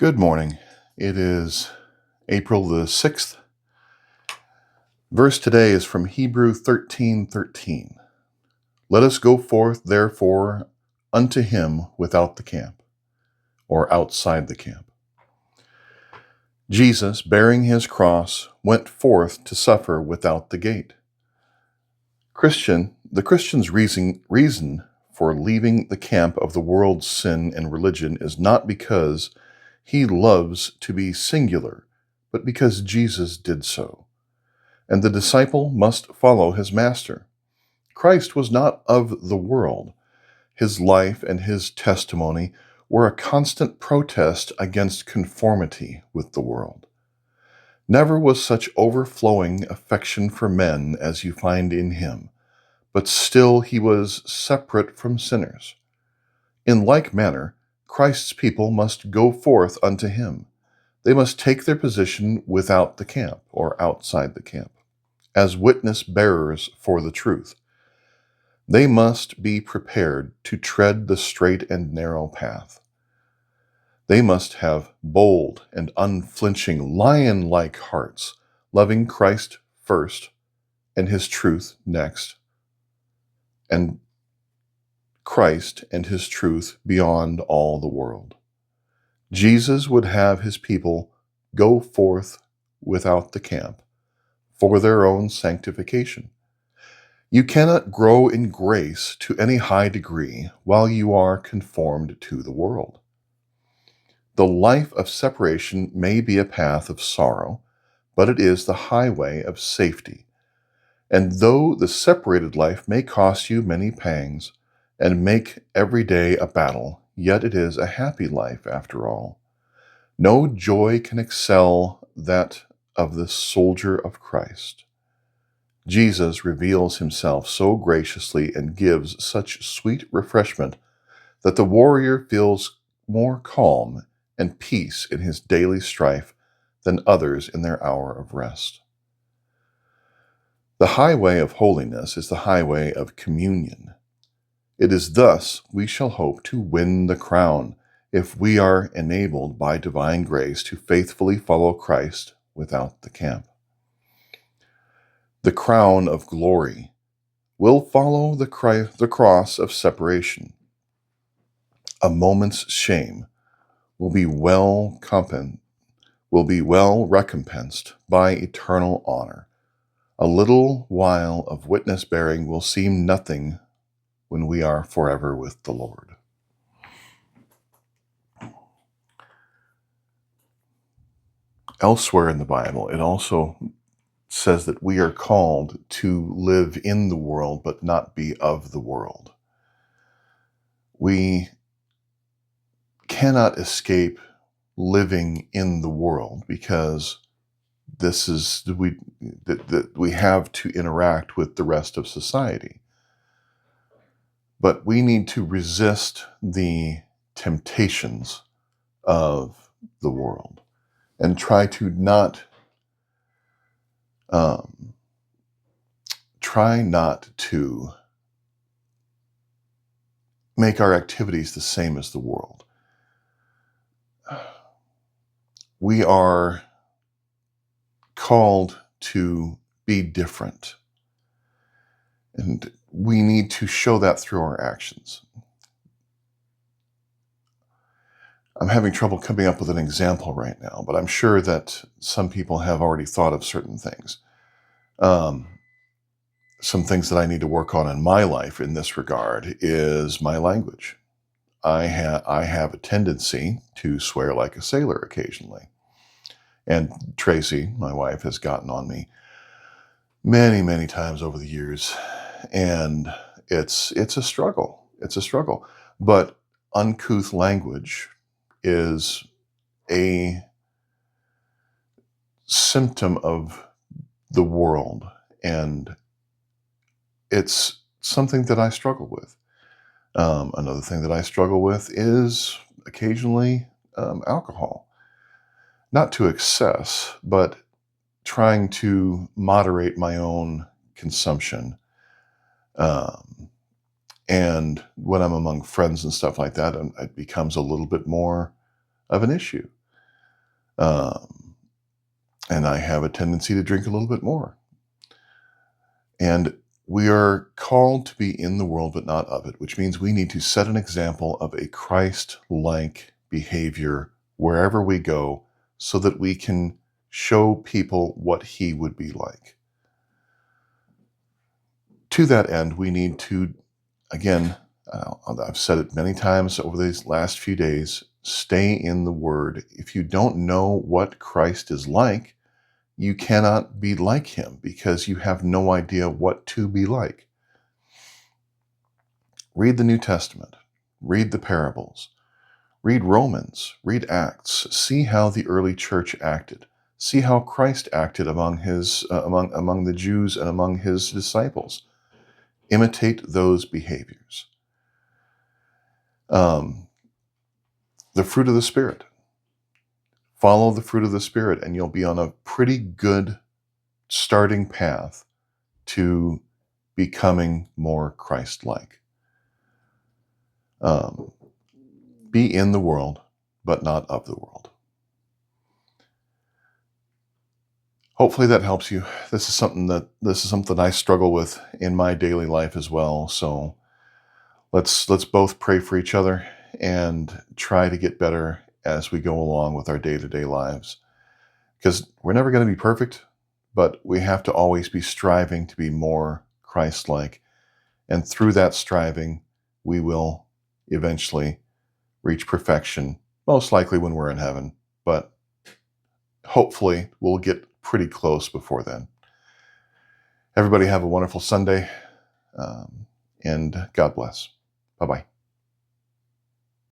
Good morning. It is April the 6th. Verse today is from Hebrew 13:13. Let us go forth therefore unto him without the camp, or outside the camp. Jesus, bearing his cross, went forth to suffer without the gate. The Christian's reason for leaving the camp of the world's sin and religion is not because he loves to be singular, but because Jesus did so. And the disciple must follow his master. Christ was not of the world. His life and his testimony were a constant protest against conformity with the world. Never was such overflowing affection for men as you find in him, but still he was separate from sinners. In like manner, Christ's people must go forth unto him. They must take their position without the camp, or outside the camp, as witness bearers for the truth. They must be prepared to tread the straight and narrow path. They must have bold and unflinching lion-like hearts, loving Christ first and his truth next, and Christ and his truth beyond all the world. Jesus would have his people go forth without the camp for their own sanctification. You cannot grow in grace to any high degree while you are conformed to the world. The life of separation may be a path of sorrow, but it is the highway of safety. And though the separated life may cost you many pangs and make every day a battle, yet it is a happy life after all. No joy can excel that of the soldier of Christ. Jesus reveals himself so graciously and gives such sweet refreshment that the warrior feels more calm and peace in his daily strife than others in their hour of rest. The highway of holiness is the highway of communion. It is thus we shall hope to win the crown if we are enabled by divine grace to faithfully follow Christ without the camp. The crown of glory will follow the cross of separation. A moment's shame will be well recompensed by eternal honor. A little while of witness bearing will seem nothing when we are forever with the Lord. Elsewhere in the Bible, it also says that we are called to live in the world, but not be of the world. We cannot escape living in the world because we have to interact with the rest of society. But we need to resist the temptations of the world and try not to make our activities the same as the world. We are called to be different, and we need to show that through our actions. I'm having trouble coming up with an example right now, but I'm sure that some people have already thought of certain things. Some things that I need to work on in my life in this regard is my language. I have a tendency to swear like a sailor occasionally. And Tracy, my wife, has gotten on me many, many times over the years. And it's a struggle. It's a struggle. But uncouth language is a symptom of the world, and it's something that I struggle with. Another thing that I struggle with is occasionally alcohol. Not to excess, but trying to moderate my own consumption. And when I'm among friends and stuff like that, it becomes a little bit more of an issue. Um, and I have a tendency to drink a little bit more. And we are called to be in the world, but not of it, which means we need to set an example of a Christ-like behavior wherever we go so that we can show people what he would be like. To that end, we need to, again, I've said it many times over these last few days, stay in the Word. If you don't know what Christ is like, you cannot be like him because you have no idea what to be like. Read the New Testament, read the parables, read Romans, read Acts, see how the early church acted, see how Christ acted among the Jews and among his disciples. Imitate those behaviors. The fruit of the Spirit. Follow the fruit of the Spirit, and you'll be on a pretty good starting path to becoming more Christ-like. Be in the world, but not of the world. Hopefully that helps you. This is something I struggle with in my daily life as well. So let's both pray for each other and try to get better as we go along with our day-to-day lives. Because we're never going to be perfect, but we have to always be striving to be more Christ-like. And through that striving, we will eventually reach perfection, most likely when we're in heaven, but hopefully we'll get pretty close before then. Everybody have a wonderful Sunday, and God bless. Bye-bye.